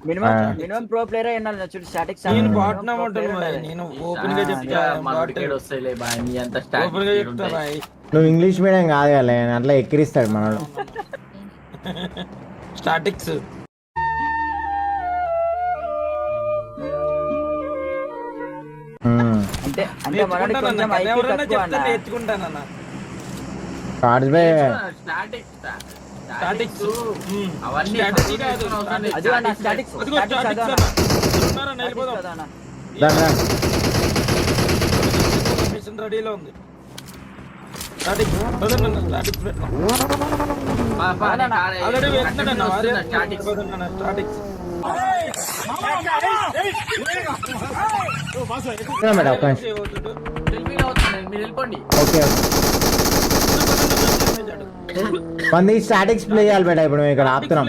Minimum pro player అయినా చూడు statics నేను బాట్ నా ఉంటాను బాయ్ నేను ఓపెన్ గా చెప్తా బాట్ వస్తాయిలే బాయ్ నీ అంత ఓపెన్ గా చెప్తా బాయ్ నువ్వు ఇంగ్లీష్ మీడియం కాదు కదా అట్లా ఎక్కిరిస్తాడు మనోడు. స్టాటిక్స్ అంటే అంటే మనోడికి కొంచెం ఐక్యూ తక్కువ అన్న. నేర్చుకుంటానన్నా కార్డ్స్ బై స్టాటిక్స్ అవన్నీ స్ట్రాటజీ కాదు అది అన్న స్టాటిక్స్ అదిగో స్టాటిక్స్ స్టాటిక్స్ అన్న ఉన్నారా నిలబడదాం కదా అన్న. మిషన్ రెడీలో ఉంది స్టాటిక్స్ వదలన్న స్టాటిక్స్ పెట్టు ఆల్రెడీ వేస్తున్నాడన్న స్టాటిక్స్ స్టాటిక్స్ మేడం ఒక నిమిషం. మీరు వెళ్ళిపోండి ఓకే మంది స్టాటిక్స్ ప్లే చేయాలి మేడం ఇప్పుడు మేము ఇక్కడ ఆపుతున్నాం.